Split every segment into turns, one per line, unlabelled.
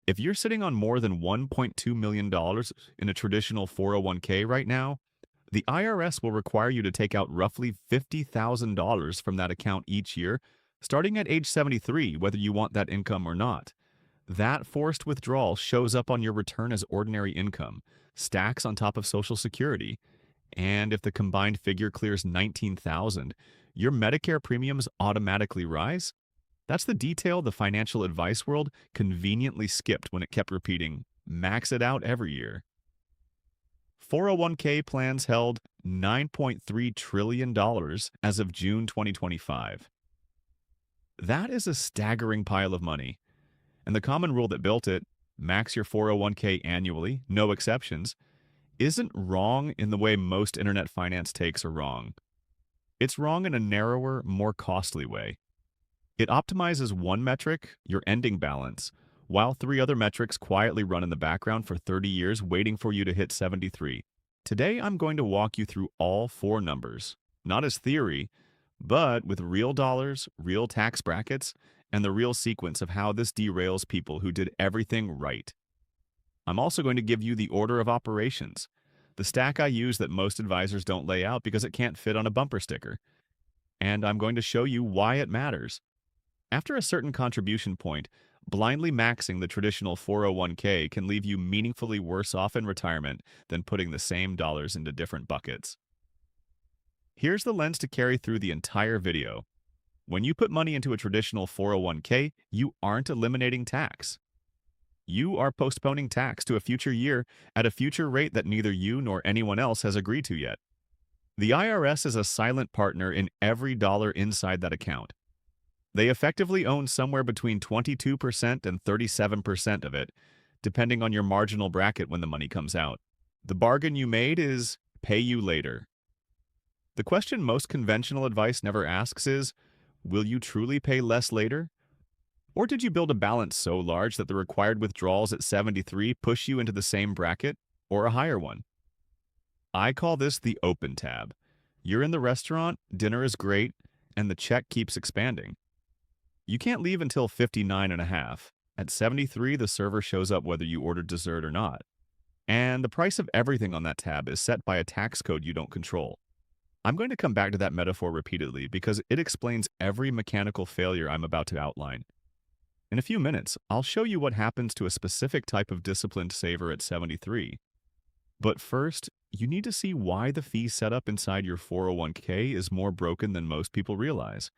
If you're sitting on more than $1.2 million in a traditional 401k right now, the IRS will require you to take out roughly $50,000 from that account each year, starting at age 73, whether you want that income or not. That forced withdrawal shows up on your return as ordinary income, stacks on top of Social Security, and if the combined figure clears 19,000, your Medicare premiums automatically rise. That's the detail the financial advice world conveniently skipped when it kept repeating, max it out every year. 401k plans held $9.3 trillion as of June 2025. That is a staggering pile of money. And the common rule that built it, max your 401k annually, no exceptions, isn't wrong in the way most internet finance takes are wrong. It's wrong in a narrower, more costly way. It optimizes one metric, your ending balance, while three other metrics quietly run in the background for 30 years waiting for you to hit 73. Today, I'm going to walk you through all four numbers, not as theory, but with real dollars, real tax brackets, and the real sequence of how this derails people who did everything right. I'm also going to give you the order of operations, the stack I use that most advisors don't lay out because it can't fit on a bumper sticker. And I'm going to show you why it matters. After a certain contribution point, blindly maxing the traditional 401k can leave you meaningfully worse off in retirement than putting the same dollars into different buckets. Here's the lens to carry through the entire video. When you put money into a traditional 401k, you aren't eliminating tax. You are postponing tax to a future year at a future rate that neither you nor anyone else has agreed to yet. The IRS is a silent partner in every dollar inside that account. They effectively own somewhere between 22% and 37% of it, depending on your marginal bracket when the money comes out. The bargain you made is pay you later. The question most conventional advice never asks is, will you truly pay less later? Or did you build a balance so large that the required withdrawals at 73 push you into the same bracket or a higher one? I call this the open tab. You're in the restaurant, dinner is great, and the check keeps expanding. You can't leave until 59 and a half. At 73, the server shows up whether you ordered dessert or not. And the price of everything on that tab is set by a tax code you don't control. I'm going to come back to that metaphor repeatedly because it explains every mechanical failure I'm about to outline. In a few minutes, I'll show you what happens to a specific type of disciplined saver at 73. But first, you need to see why the fee setup inside your 401k is more broken than most people realize,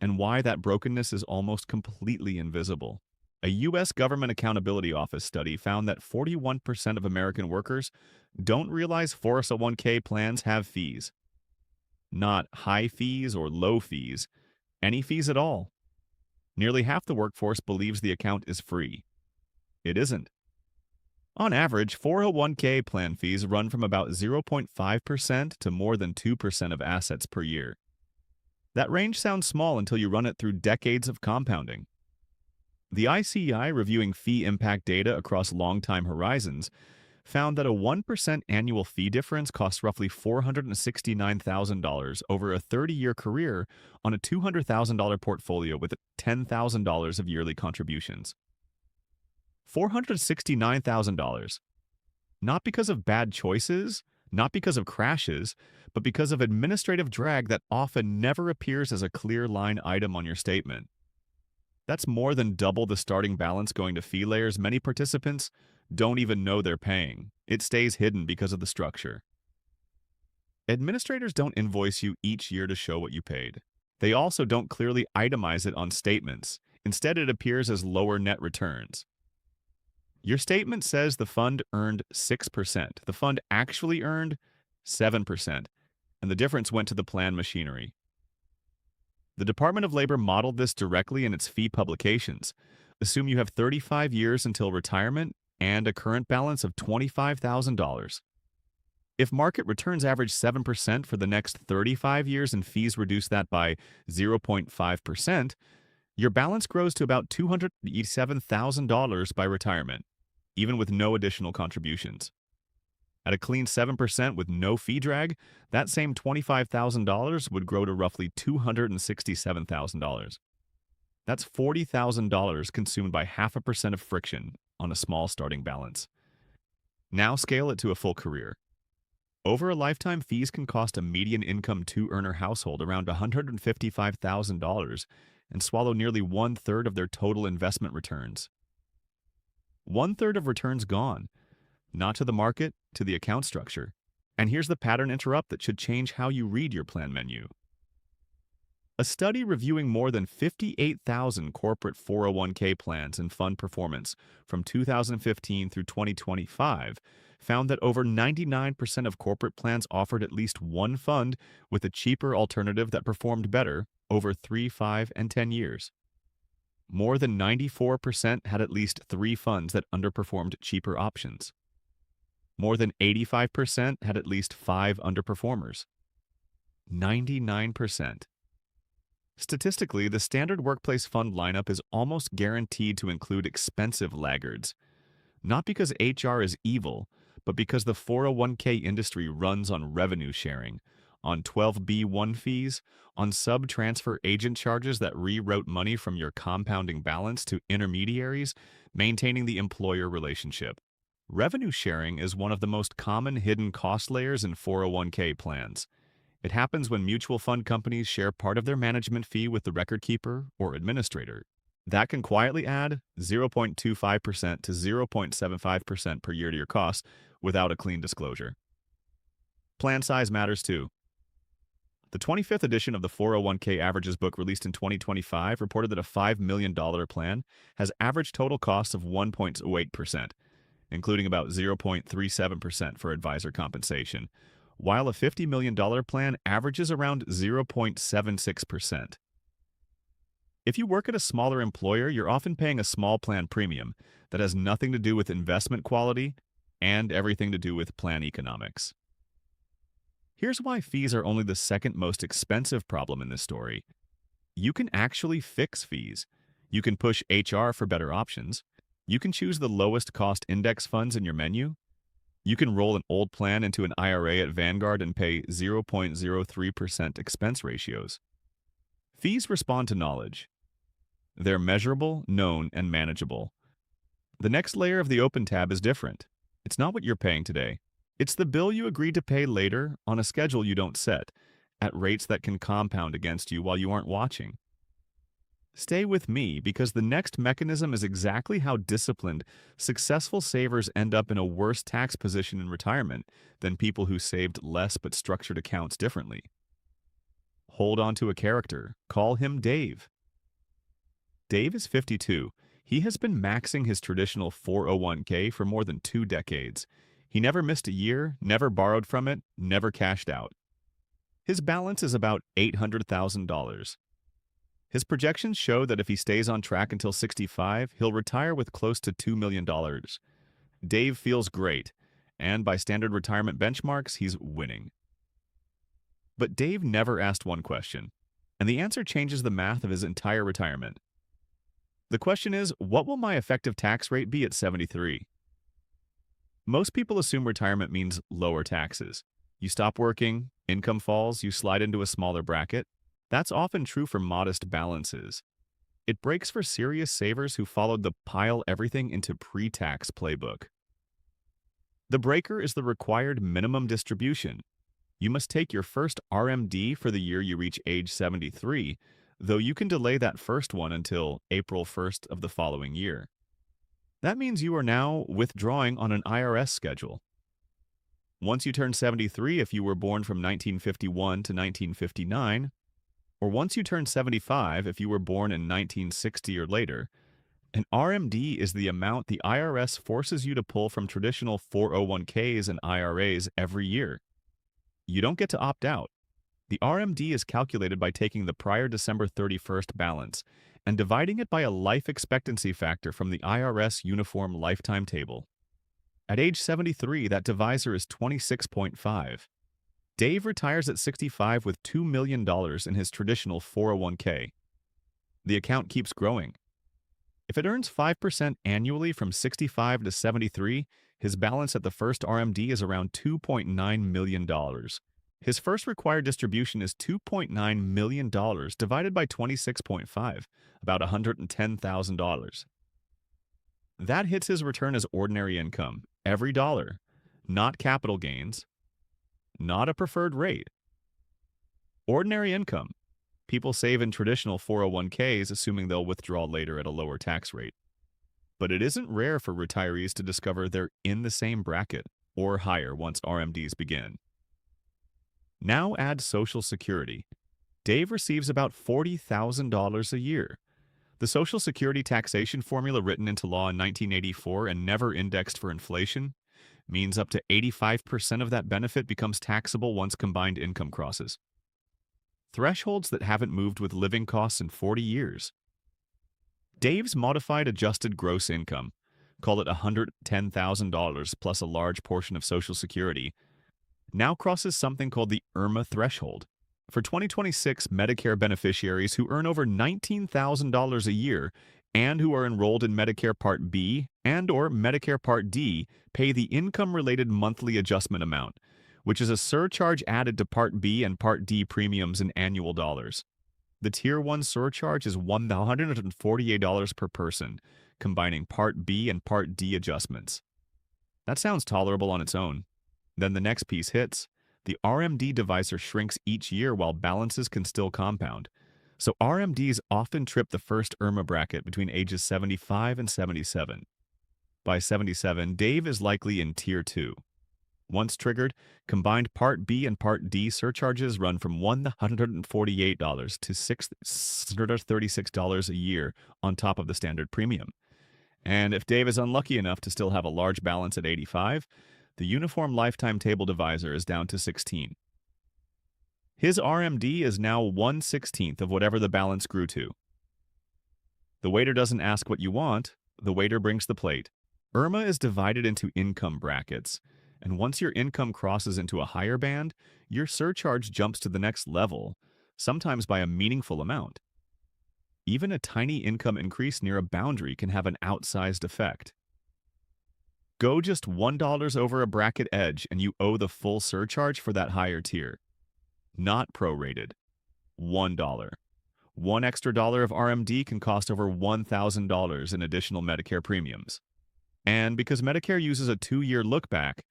and why that brokenness is almost completely invisible. A U.S. Government Accountability Office study found that 41% of American workers don't realize 401k plans have fees. Not high fees or low fees, any fees at all. Nearly half the workforce believes the account is free. It isn't. On average, 401k plan fees run from about 0.5% to more than 2% of assets per year. That range sounds small until you run it through decades of compounding. The ICEI, reviewing fee impact data across long-time horizons, found that a 1% annual fee difference costs roughly $469,000 over a 30-year career on a $200,000 portfolio with $10,000 of yearly contributions. $469,000. Not because of bad choices, not because of crashes, but because of administrative drag that often never appears as a clear line item on your statement. That's more than double the starting balance going to fee layers many participants don't even know they're paying. It stays hidden because of the structure. Administrators don't invoice you each year to show what you paid. They also don't clearly itemize it on statements. Instead, it appears as lower net returns. Your statement says the fund earned 6%. The fund actually earned 7%, and the difference went to the plan machinery. The Department of Labor modeled this directly in its fee publications. Assume you have 35 years until retirement and a current balance of $25,000. If market returns average 7% for the next 35 years and fees reduce that by 0.5%, your balance grows to about $287,000 by retirement, even with no additional contributions. At a clean 7% with no fee drag, that same $25,000 would grow to roughly $267,000. That's $40,000 consumed by 0.5% of friction on a small starting balance. Now scale it to a full career. Over a lifetime, fees can cost a median income two-earner household around $155,000 and swallow nearly one-third of their total investment returns. One-third of returns gone, not to the market, to the account structure. And here's the pattern interrupt that should change how you read your plan menu. A study reviewing more than 58,000 corporate 401k plans and fund performance from 2015 through 2025 found that over 99% of corporate plans offered at least one fund with a cheaper alternative that performed better over 3, 5, and 10 years. More than 94% had at least 3 funds that underperformed cheaper options. More than 85% had at least 5 underperformers. 99%. Statistically, the standard workplace fund lineup is almost guaranteed to include expensive laggards. Not because HR is evil, but because the 401k industry runs on revenue sharing, on 12b1 fees, on sub-transfer agent charges that reroute money from your compounding balance to intermediaries, maintaining the employer relationship. Revenue sharing is one of the most common hidden cost layers in 401k plans. It happens when mutual fund companies share part of their management fee with the record keeper or administrator. That can quietly add 0.25% to 0.75% per year to your costs without a clean disclosure. Plan size matters too. The 25th edition of the 401k Averages book released in 2025 reported that a $5 million plan has average total costs of 1.08%, including about 0.37% for advisor compensation, while a $50 million plan averages around 0.76%. If you work at a smaller employer, you're often paying a small plan premium that has nothing to do with investment quality and everything to do with plan economics. Here's why fees are only the second most expensive problem in this story. You can actually fix fees. You can push HR for better options. You can choose the lowest cost index funds in your menu. You can roll an old plan into an IRA at Vanguard and pay 0.03% expense ratios. Fees respond to knowledge. They're measurable, known, and manageable. The next layer of the Open tab is different. It's not what you're paying today. It's the bill you agreed to pay later on a schedule you don't set, at rates that can compound against you while you aren't watching. Stay with me because the next mechanism is exactly how disciplined, successful savers end up in a worse tax position in retirement than people who saved less but structured accounts differently. Hold on to a character. Call him Dave. Dave is 52. He has been maxing his traditional 401k for more than 2 decades. He never missed a year, never borrowed from it, never cashed out. His balance is about $800,000. His projections show that if he stays on track until 65, he'll retire with close to $2 million. Dave feels great, and by standard retirement benchmarks, he's winning. But Dave never asked one question, and the answer changes the math of his entire retirement. The question is, what will my effective tax rate be at 73? Most people assume retirement means lower taxes. You stop working, income falls, you slide into a smaller bracket. That's often true for modest balances. It breaks for serious savers who followed the pile everything into pre-tax playbook. The breaker is the required minimum distribution. You must take your first RMD for the year you reach age 73, though you can delay that first one until April 1st of the following year. That means you are now withdrawing on an IRS schedule. Once you turn 73 if you were born from 1951 to 1959, or once you turn 75 if you were born in 1960 or later, an RMD is the amount the IRS forces you to pull from traditional 401ks and IRAs every year. You don't get to opt out. The RMD is calculated by taking the prior December 31st balance and dividing it by a life expectancy factor from the IRS Uniform Lifetime Table. At age 73, that divisor is 26.5. Dave retires at 65 with $2 million in his traditional 401k. The account keeps growing. If it earns 5% annually from 65 to 73, his balance at the first RMD is around $2.9 million. His first required distribution is $2.9 million divided by 26.5, about $110,000. That hits his return as ordinary income, every dollar, not capital gains, not a preferred rate. Ordinary income. People save in traditional 401ks assuming they'll withdraw later at a lower tax rate. But it isn't rare for retirees to discover they're in the same bracket or higher once RMDs begin. Now add Social Security. Dave receives about $40,000 a year. The Social Security taxation formula written into law in 1984 and never indexed for inflation means up to 85% of that benefit becomes taxable once combined income crosses. Thresholds that haven't moved with living costs in 40 years. Dave's modified adjusted gross income, call it $110,000 plus a large portion of Social Security, now crosses something called the IRMA threshold. For 2026 Medicare beneficiaries who earn over $19,000 a year and who are enrolled in Medicare Part B and or Medicare Part D pay the income-related monthly adjustment amount, which is a surcharge added to Part B and Part D premiums in annual dollars. The Tier 1 surcharge is $148 per person, combining Part B and Part D adjustments. That sounds tolerable on its own. Then the next piece hits. The RMD divisor shrinks each year while balances can still compound. So RMDs often trip the first IRMA bracket between ages 75 and 77. By 77, Dave is likely in Tier 2. Once triggered, combined Part B and Part D surcharges run from $148 to $636 a year on top of the standard premium. And if Dave is unlucky enough to still have a large balance at 85, the Uniform Lifetime Table Divisor is down to 16. His RMD is now 1/16 of whatever the balance grew to. The waiter doesn't ask what you want, the waiter brings the plate. IRMA is divided into income brackets, and once your income crosses into a higher band, your surcharge jumps to the next level, sometimes by a meaningful amount. Even a tiny income increase near a boundary can have an outsized effect. Go just $1 over a bracket edge and you owe the full surcharge for that higher tier. Not prorated. $1. One extra dollar of RMD can cost over $1,000 in additional Medicare premiums. And because Medicare uses a 2-year look-back,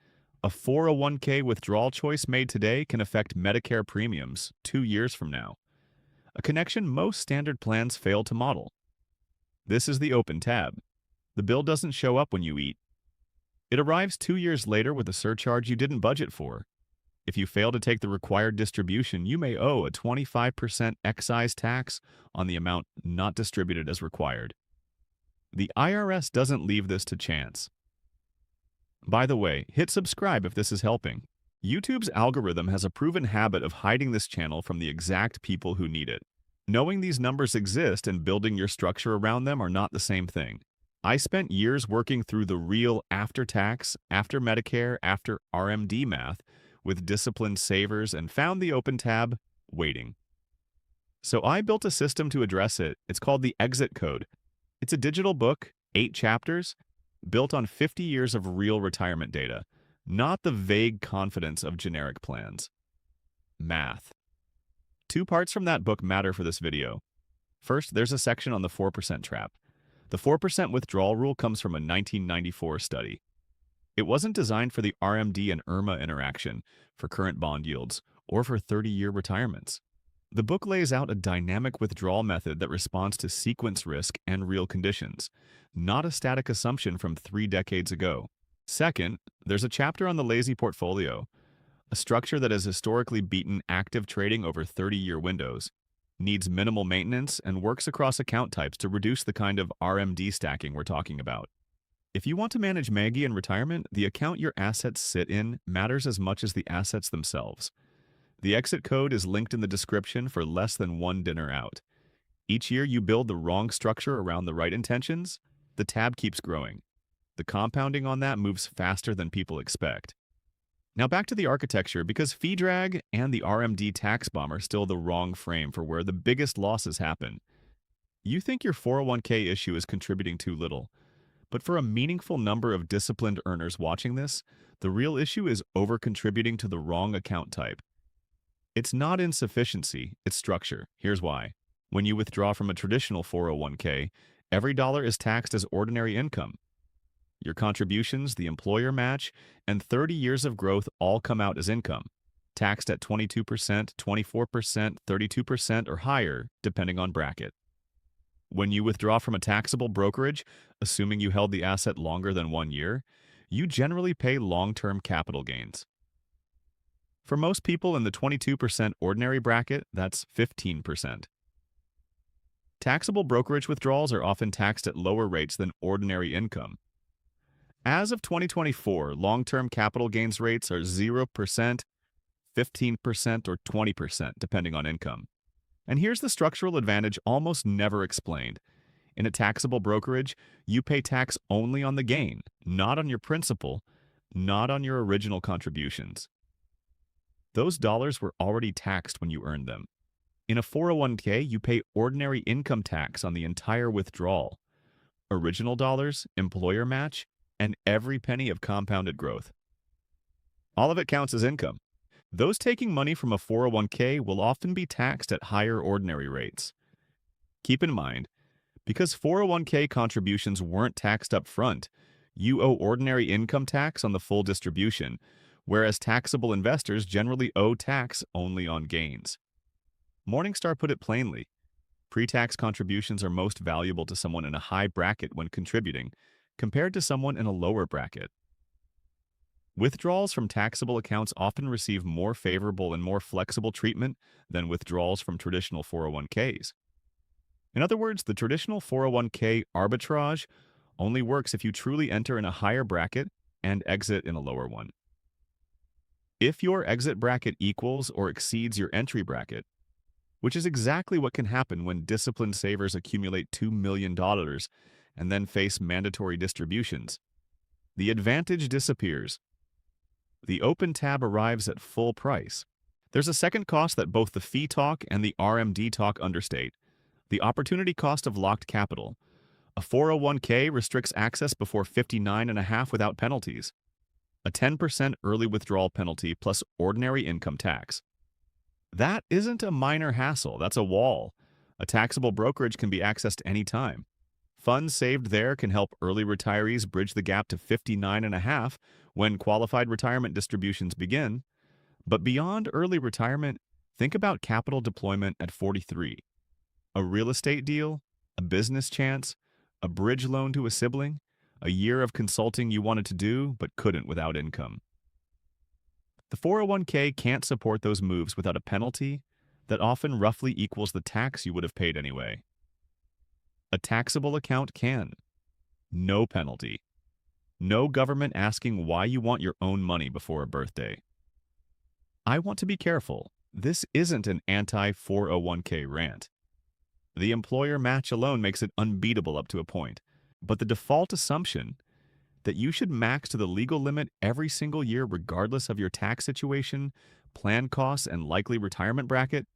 a 401k withdrawal choice made today can affect Medicare premiums 2 years from now, a connection most standard plans fail to model. This is the open tab. The bill doesn't show up when you eat. It arrives 2 years later with a surcharge you didn't budget for. If you fail to take the required distribution, you may owe a 25% excise tax on the amount not distributed as required. The IRS doesn't leave this to chance. By the way, hit subscribe if this is helping. YouTube's algorithm has a proven habit of hiding this channel from the exact people who need it. Knowing these numbers exist and building your structure around them are not the same thing. I spent years working through the real after-tax, after Medicare, after RMD math with disciplined savers and found the open tab waiting. So I built a system to address it. It's called the Exit Code. It's a digital book, 8 chapters, built on 50 years of real retirement data, not the vague confidence of generic plans. Math. 2 parts from that book matter for this video. First, there's a section on the 4% trap. The 4% withdrawal rule comes from a 1994 study. It wasn't designed for the RMD and IRMA interaction, for current bond yields, or for 30-year retirements. The book lays out a dynamic withdrawal method that responds to sequence risk and real conditions, not a static assumption from 3 decades ago. Second, there's a chapter on the lazy portfolio, a structure that has historically beaten active trading over 30-year windows, needs minimal maintenance, and works across account types to reduce the kind of RMD stacking we're talking about. If you want to manage Maggie in retirement, the account your assets sit in matters as much as the assets themselves. The exit code is linked in the description for less than 1 dinner out. Each year you build the wrong structure around the right intentions, the tab keeps growing. The compounding on that moves faster than people expect. Now back to the architecture, because fee drag and the RMD tax bomb are still the wrong frame for where the biggest losses happen. You think your 401k issue is contributing too little, but for a meaningful number of disciplined earners watching this, the real issue is over-contributing to the wrong account type. It's not insufficiency, it's structure. Here's why. When you withdraw from a traditional 401k, every dollar is taxed as ordinary income. Your contributions, the employer match, and 30 years of growth all come out as income, taxed at 22%, 24%, 32%, or higher, depending on bracket. When you withdraw from a taxable brokerage, assuming you held the asset longer than 1 year, you generally pay long-term capital gains. For most people in the 22% ordinary bracket, that's 15%. Taxable brokerage withdrawals are often taxed at lower rates than ordinary income. As of 2024, long-term capital gains rates are 0%, 15%, or 20%, depending on income. And here's the structural advantage almost never explained. In a taxable brokerage, you pay tax only on the gain, not on your principal, not on your original contributions. Those dollars were already taxed when you earned them. In a 401k, you pay ordinary income tax on the entire withdrawal, original dollars, employer match, and every penny of compounded growth. All of it counts as income. Those taking money from a 401k will often be taxed at higher ordinary rates. Keep in mind, because 401k contributions weren't taxed up front, you owe ordinary income tax on the full distribution, whereas taxable investors generally owe tax only on gains. Morningstar put it plainly. Pre-tax contributions are most valuable to someone in a high bracket when contributing, compared to someone in a lower bracket. Withdrawals from taxable accounts often receive more favorable and more flexible treatment than withdrawals from traditional 401ks. In other words, the traditional 401k arbitrage only works if you truly enter in a higher bracket and exit in a lower one. If your exit bracket equals or exceeds your entry bracket, which is exactly what can happen when disciplined savers accumulate $2 million and then face mandatory distributions, the advantage disappears. The open tab arrives at full price. There's a second cost that both the fee talk and the RMD talk understate: the opportunity cost of locked capital. A 401k restricts access before 59.5 without penalties. A 10% early withdrawal penalty plus ordinary income tax. That isn't a minor hassle, that's a wall. A taxable brokerage can be accessed anytime. Funds saved there can help early retirees bridge the gap to 59.5 when qualified retirement distributions begin. But beyond early retirement, think about capital deployment at 43. A real estate deal, a business chance, a bridge loan to a sibling, a year of consulting you wanted to do but couldn't without income. The 401k can't support those moves without a penalty that often roughly equals the tax you would have paid anyway. A taxable account can. No penalty. No government asking why you want your own money before a birthday. I want to be careful. This isn't an anti-401k rant. The employer match alone makes it unbeatable up to a point, but the default assumption that you should max to the legal limit every single year regardless of your tax situation, plan costs, and likely retirement bracket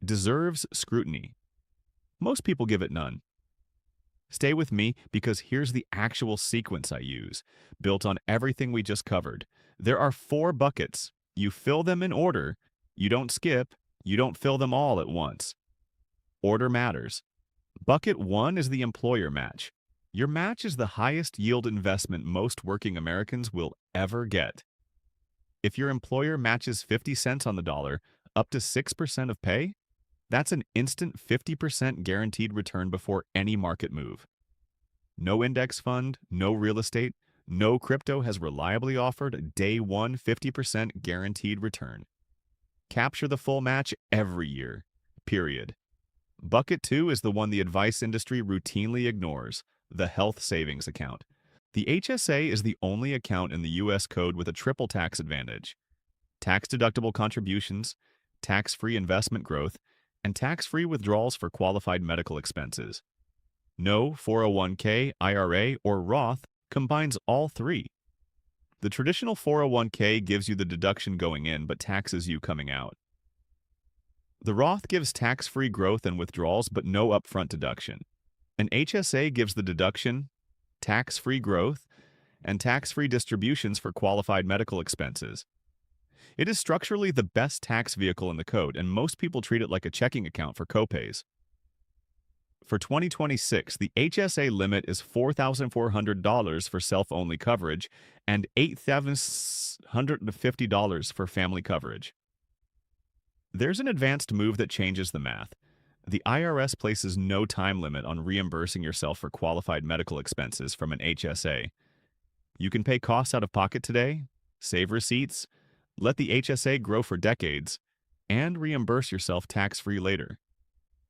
deserves scrutiny. Most people give it none. Stay with me because here's the actual sequence I use, built on everything we just covered. There are 4 buckets. You fill them in order. You don't skip. You don't fill them all at once. Order matters. Bucket 1 is the employer match. Your match is the highest yield investment most working Americans will ever get. If your employer matches 50 cents on the dollar, up to 6% of pay, that's an instant 50% guaranteed return before any market move. No index fund, no real estate, no crypto has reliably offered a day 1 50% guaranteed return. Capture the full match every year, period. Bucket 2 is the one the advice industry routinely ignores: the health savings account. The HSA is the only account in the U.S. code with a triple tax advantage: tax-deductible contributions, tax-free investment growth, and tax-free withdrawals for qualified medical expenses. No 401k, IRA, or Roth combines all 3. The traditional 401k gives you the deduction going in but taxes you coming out. The Roth gives tax-free growth and withdrawals but no upfront deduction. An HSA gives the deduction, tax-free growth, and tax-free distributions for qualified medical expenses. It is structurally the best tax vehicle in the code, and most people treat it like a checking account for copays. For 2026, the HSA limit is $4,400 for self-only coverage and $8,750 for family coverage. There's an advanced move that changes the math. The IRS places no time limit on reimbursing yourself for qualified medical expenses from an HSA. You can pay costs out of pocket today, save receipts, let the HSA grow for decades, and reimburse yourself tax-free later.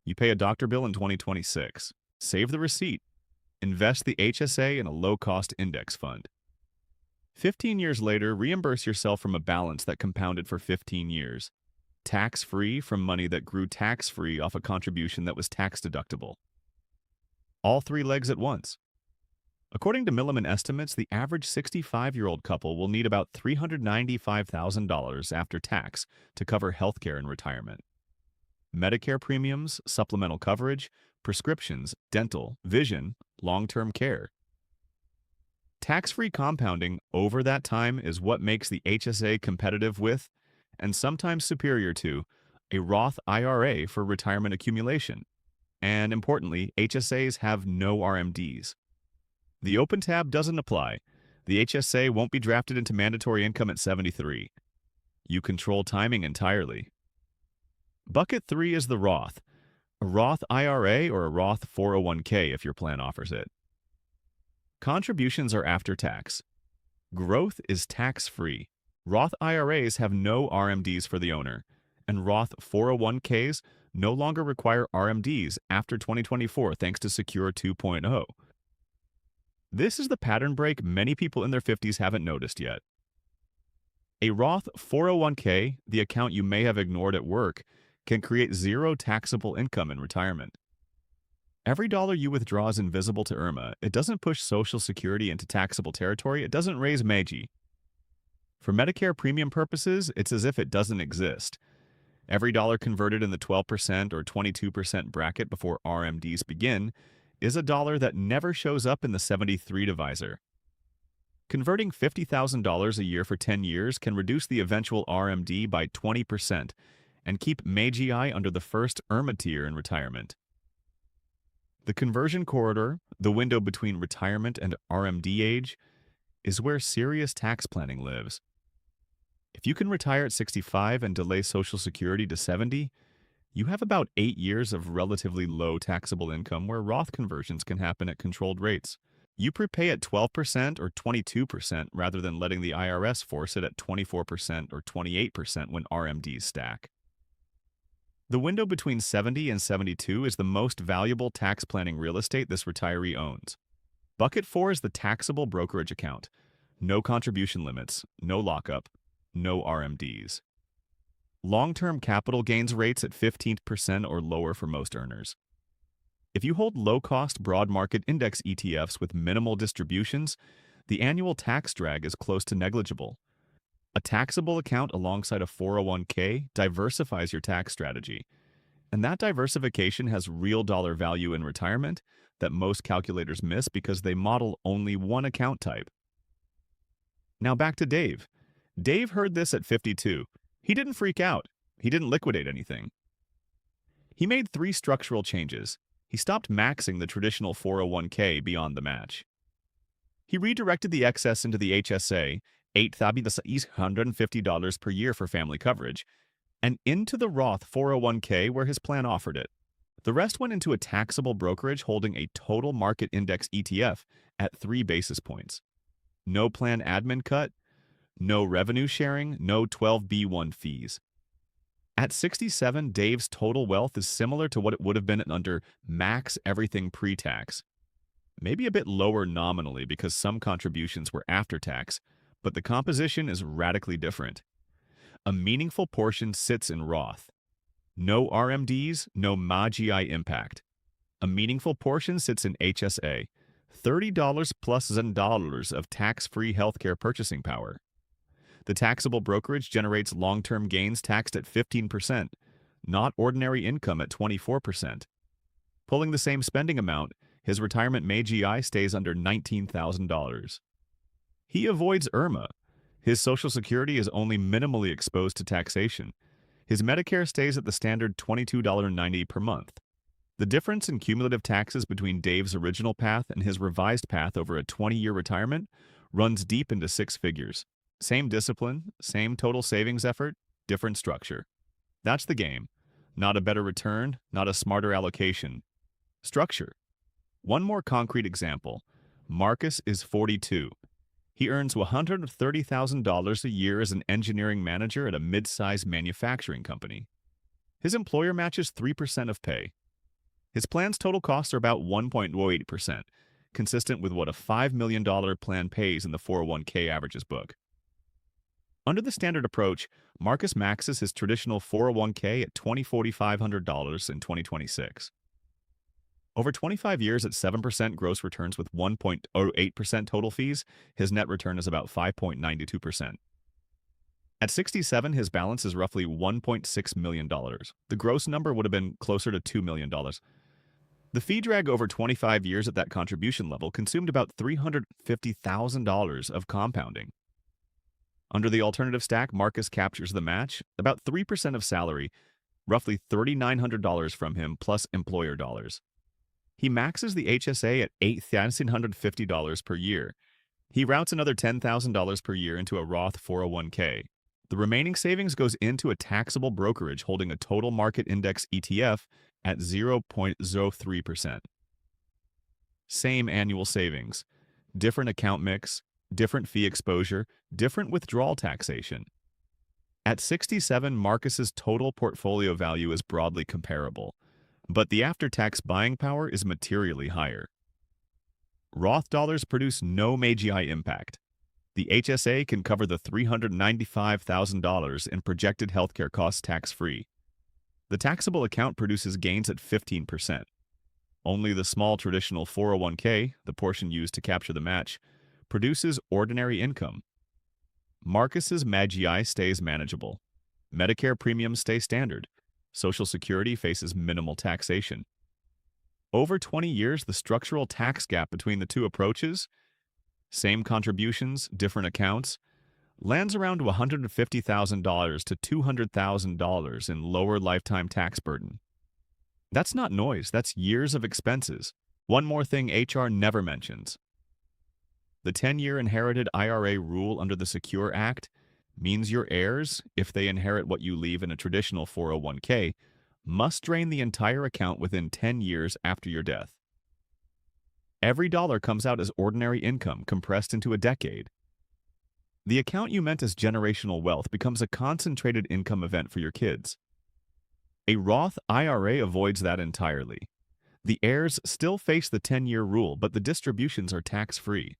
You pay a doctor bill in 2026. Save the receipt. Invest the HSA in a low-cost index fund. 15 years later, reimburse yourself from a balance that compounded for 15 years. Tax-free from money that grew tax-free off a contribution that was tax-deductible. All three legs at once. According to Milliman estimates, the average 65-year-old couple will need about $395,000 after tax to cover healthcare in retirement. Medicare premiums, supplemental coverage, prescriptions, dental, vision, long-term care. Tax-free compounding over that time is what makes the HSA competitive with, and sometimes superior to, a Roth IRA for retirement accumulation. And importantly, HSAs have no RMDs. The open tab doesn't apply. The HSA won't be drafted into mandatory income at 73. You control timing entirely. Bucket 3 is the Roth, a Roth IRA or a Roth 401k if your plan offers it. Contributions are after tax. Growth is tax-free. Roth IRAs have no RMDs for the owner, and Roth 401ks no longer require RMDs after 2024 thanks to Secure 2.0. This is the pattern break many people in their 50s haven't noticed yet. A Roth 401k, the account you may have ignored at work, can create zero taxable income in retirement. Every dollar you withdraw is invisible to IRMA. It doesn't push Social Security into taxable territory. It doesn't raise MEGI. For Medicare premium purposes, it's as if it doesn't exist. Every dollar converted in the 12% or 22% bracket before RMDs begin is a dollar that never shows up in the 73 divisor. Converting $50,000 a year for 10 years can reduce the eventual RMD by 20% and keep MEGI under the first IRMA tier in retirement. The conversion corridor, the window between retirement and RMD age, is where serious tax planning lives. If you can retire at 65 and delay Social Security to 70, you have about 8 years of relatively low taxable income where Roth conversions can happen at controlled rates. You prepay at 12% or 22% rather than letting the IRS force it at 24% or 28% when RMDs stack. The window between 70 and 72 is the most valuable tax planning real estate this retiree owns. Bucket 4 is the taxable brokerage account. No contribution limits, no lockup, no RMDs. Long-term capital gains rates at 15% or lower for most earners. If you hold low-cost broad market index ETFs with minimal distributions, the annual tax drag is close to negligible. A taxable account alongside a 401k diversifies your tax strategy, and that diversification has real dollar value in retirement that most calculators miss because they model only one account type. Now back to Dave. Dave heard this at 52. He didn't freak out. He didn't liquidate anything. He made 3 structural changes. He stopped maxing the traditional 401k beyond the match. He redirected the excess into the HSA, $8,650 per year for family coverage, and into the Roth 401k where his plan offered it. The rest went into a taxable brokerage holding a total market index ETF at 3 basis points. No plan admin cut, no revenue sharing, no 12B1 fees. At 67, Dave's total wealth is similar to what it would have been under max everything pre-tax. Maybe a bit lower nominally because some contributions were after tax, but the composition is radically different. A meaningful portion sits in Roth. No RMDs, no MEGI impact. A meaningful portion sits in HSA. $30 plus $10 of tax-free healthcare purchasing power. The taxable brokerage generates long-term gains taxed at 15%, not ordinary income at 24%. Pulling the same spending amount, his retirement MEGI stays under $19,000. He avoids IRMA. His Social Security is only minimally exposed to taxation. His Medicare stays at the standard $22.90 per month. The difference in cumulative taxes between Dave's original path and his revised path over a 20-year retirement runs deep into six figures. Same discipline, same total savings effort, different structure. That's the game. Not a better return, not a smarter allocation. Structure. One more concrete example. Marcus is 42. He earns $130,000 a year as an engineering manager at a mid-sized manufacturing company. His employer matches 3% of pay. His plan's total costs are about 1.08%, consistent with what a $5 million plan pays in the 401k averages book. Under the standard approach, Marcus maxes his traditional 401k at $20,500 in 2026. Over 25 years at 7% gross returns with 1.08% total fees, his net return is about 5.92%. At 67, his balance is roughly $1.6 million. The gross number would have been closer to $2 million. The fee drag over 25 years at that contribution level consumed about $350,000 of compounding. Under the alternative stack, Marcus captures the match, about 3% of salary, roughly $3,900 from him plus employer dollars. He maxes the HSA at $8,750 per year. He routes another $10,000 per year into a Roth 401k. The remaining savings goes into a taxable brokerage holding a total market index ETF at 0.03%. Same annual savings, different account mix, different fee exposure, different withdrawal taxation. At 67, Marcus's total portfolio value is broadly comparable, but the after-tax buying power is materially higher. Roth dollars produce no MAGI impact. The HSA can cover the $395,000 in projected healthcare costs tax-free. The taxable account produces gains at 15%. Only the small traditional 401k, the portion used to capture the match, produces ordinary income. Marcus's MAGI stays manageable. Medicare premiums stay standard. Social Security faces minimal taxation. Over 20 years, the structural tax gap between the two approaches, same contributions, different accounts, lands around $150,000 to $200,000 in lower lifetime tax burden. That's not noise, that's years of expenses. One more thing HR never mentions. The 10-year inherited IRA rule under the Secure Act means your heirs, if they inherit what you leave in a traditional 401k, must drain the entire account within 10 years after your death. Every dollar comes out as ordinary income compressed into a decade. The account you meant as generational wealth becomes a concentrated income event for your kids. A Roth IRA avoids that entirely. The heirs still face the 10-year rule, but the distributions are tax-free.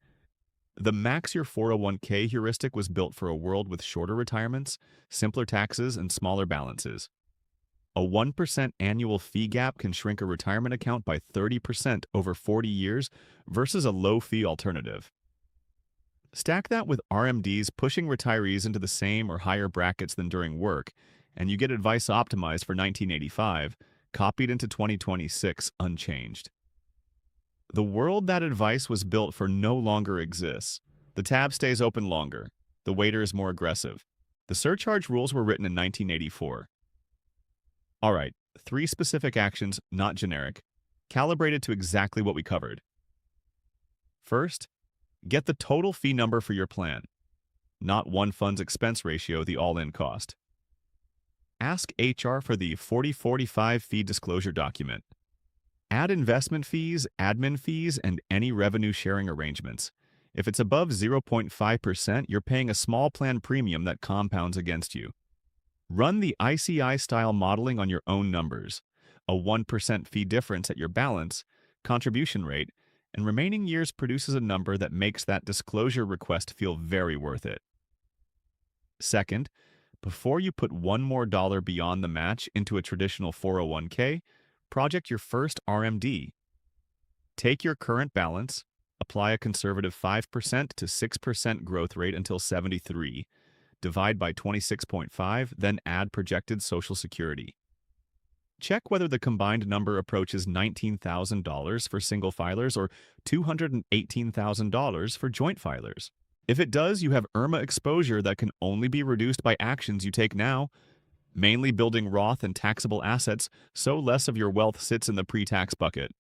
The Max Your 401k heuristic was built for a world with shorter retirements, simpler taxes, and smaller balances. A 1% annual fee gap can shrink a retirement account by 30% over 40 years versus a low-fee alternative. Stack that with RMDs pushing retirees into the same or higher brackets than during work, and you get advice optimized for 1985, copied into 2026 unchanged. The world that advice was built for no longer exists. The tab stays open longer. The waiter is more aggressive. The surcharge rules were written in 1984. All right, 3 specific actions, not generic, calibrated to exactly what we covered. First, get the total fee number for your plan, not one fund's expense ratio, the all-in cost. Ask HR for the 4045 fee disclosure document. Add investment fees, admin fees, and any revenue sharing arrangements. If it's above 0.5%, you're paying a small plan premium that compounds against you. Run the ICI-style modeling on your own numbers, a 1% fee difference at your balance, contribution rate, and remaining years produces a number that makes that disclosure request feel very worth it. Second, before you put one more dollar beyond the match into a traditional 401k, project your first RMD. Take your current balance, apply a conservative 5% to 6% growth rate until 73, divide by 26.5, then add projected Social Security. Check whether the combined number approaches $19,000 for single filers or $218,000 for joint filers. If it does, you have IRMA exposure that can only be reduced by actions you take now. mainly building Roth and taxable assets so less of your wealth sits in the pre-tax bucket.